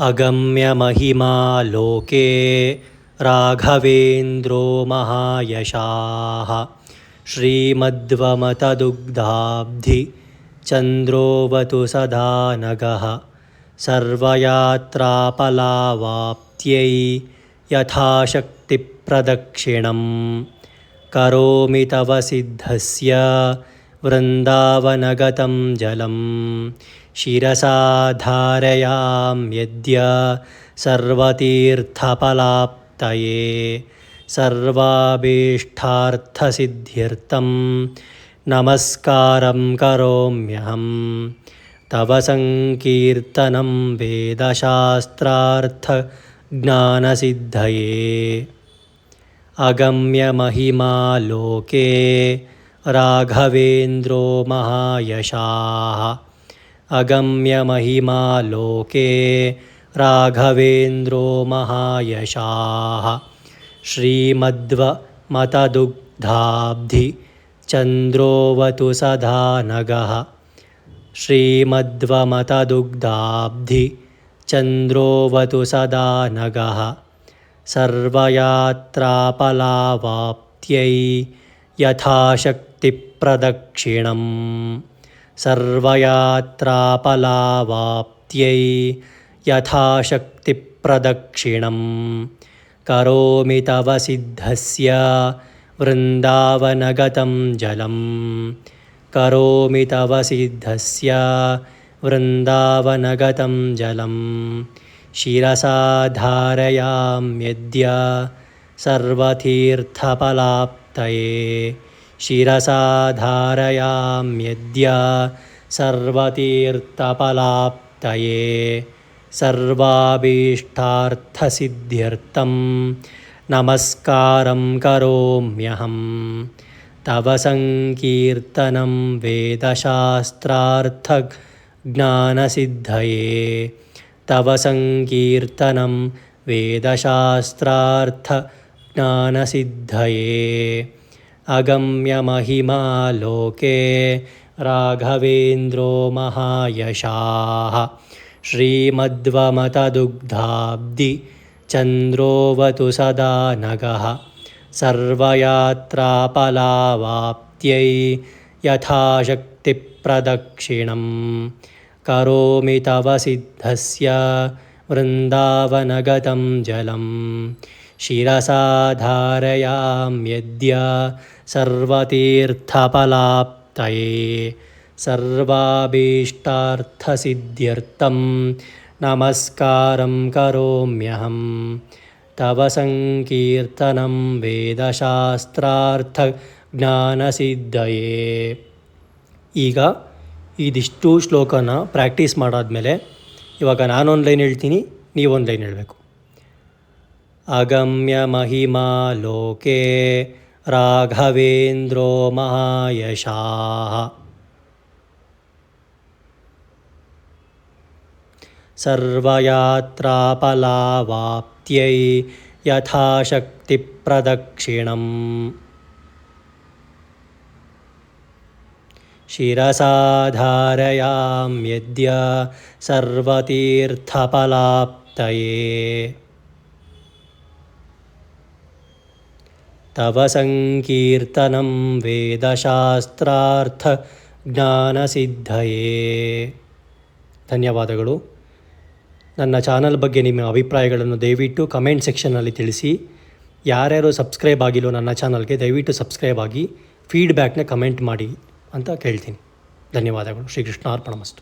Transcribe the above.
अगम्यमहिमा लोके राघवेन्द्रो महायशाः श्रीमद्वमतदुग्धाब्धि चन्द्रोऽवतु सदा नगः सर्वयात्रापलावाप्त्यै यथाशक्तिप्रदक्षिणं करोमि तव सिद्धस्य वृन्दावनगतं जलं शिरसा धारयाम्यद्य सर्वतीर्थफलाप्तये सर्वाभीष्टार्थसिद्ध्यर्थं नमस्कारं करोम्यहं तव संकीर्तनं वेदशास्त्रार्थज्ञानसिद्धये अगम्यमहिमा लोके राघवेन्द्रो महायशाः अगम्यमहिमा लोके राघवेन्द्रो महायशाः श्रीमद्वमतदुग्धाब्धि चन्द्रोऽवतु सदा नगः श्रीमद्वमतदुग्धाब्धि चन्द्रोऽवतु सदा नगः सर्वयात्रापलावाप्त्यै यथाशक्तिप्रदक्षिणं सर्वयात्रापलावाप्त्यै यथाशक्तिप्रदक्षिणं करोमि तव सिद्धस्य वृन्दावनगतं जलं करोमि तव सिद्धस्य वृन्दावनगतं जलं शिरसा धारयाम्यद्य सर्वतीर्थफलाप्तये शिरसा धारयाम्यद्य सर्वतीर्थफलाप्तये सर्वाभीष्टार्थसिद्ध्यर्थं नमस्कारं करोम्यहं तव संकीर्तनं वेदशास्त्रार्थज्ञानसिद्धये तव संकीर्तनं वेदशास्त्रार्थज्ञानसिद्धये अगम्यमहिमा लोके राघवेन्द्रो महायशाः श्रीमद्वमतदुग्धाब्धि चन्द्रोऽवतु सदा नगः सर्वयात्रापलावाप्त्यै यथाशक्तिप्रदक्षिणं करोमि तव सिद्धस्य वृन्दावनगतं जलं शिरसा धारयाम्यद्य सर्वतीर्थफलाप्तये सर्वाभीष्टार्थसिद्ध्यर्थं नमस्कारं करोम्यहं तव संकीर्तनं ವೇದಶಾಸ್ತ್ರಾರ್ಥಜ್ಞಾನಸಿದ್ಧಯೇ. ಈಗ ಇದಿಷ್ಟು ಶ್ಲೋಕನ ಪ್ರಾಕ್ಟೀಸ್ ಮಾಡಾದ್ಮೇಲೆ ಇವಾಗ ನಾನೊಂದು ಲೈನ್ ಹೇಳ್ತೀನಿ, ನೀವೊಂದು ಲೈನ್ ಹೇಳಬೇಕು. ಅಗಮ್ಯ ಮಹಿಮಾ ಲೋಕೆ ರಾಘವೇಂದ್ರೋ ಮಹಾಯಶಾಃ ಸರ್ವಯಾತ್ರಾಫಲಾವಾಪ್ತ್ಯೈ ಯಥಾಶಕ್ತಿಪ್ರದಕ್ಷಿಣಂ ಶಿರಸಾ ಧಾರಯಾಮ್ಯದ್ಯ ಸರ್ವತೀರ್ಥಫಲಾಪ್ತಯೇ ತವ ಸಂಕೀರ್ತನಂ ವೇದಶಾಸ್ತ್ರಾರ್ಥಜ್ಞಾನಸಿದ್ಧಯೇ. ಧನ್ಯವಾದಗಳು. ನನ್ನ ಚಾನಲ್ ಬಗ್ಗೆ ನಿಮ್ಮ ಅಭಿಪ್ರಾಯಗಳನ್ನು ದಯವಿಟ್ಟು ಕಮೆಂಟ್ ಸೆಕ್ಷನ್ನಲ್ಲಿ ತಿಳಿಸಿ. ಯಾರ್ಯಾರು ಸಬ್ಸ್ಕ್ರೈಬ್ ಆಗಿಲ್ಲೋ ನನ್ನ ಚಾನಲ್ಗೆ ದಯವಿಟ್ಟು ಸಬ್ಸ್ಕ್ರೈಬ್ ಆಗಿ ಫೀಡ್ಬ್ಯಾಕ್ನ ಕಮೆಂಟ್ ಮಾಡಿ ಅಂತ ಕೇಳ್ತೀನಿ. ಧನ್ಯವಾದಗಳು. ಶ್ರೀಕೃಷ್ಣ ಅರ್ಪಣಮಸ್ತು.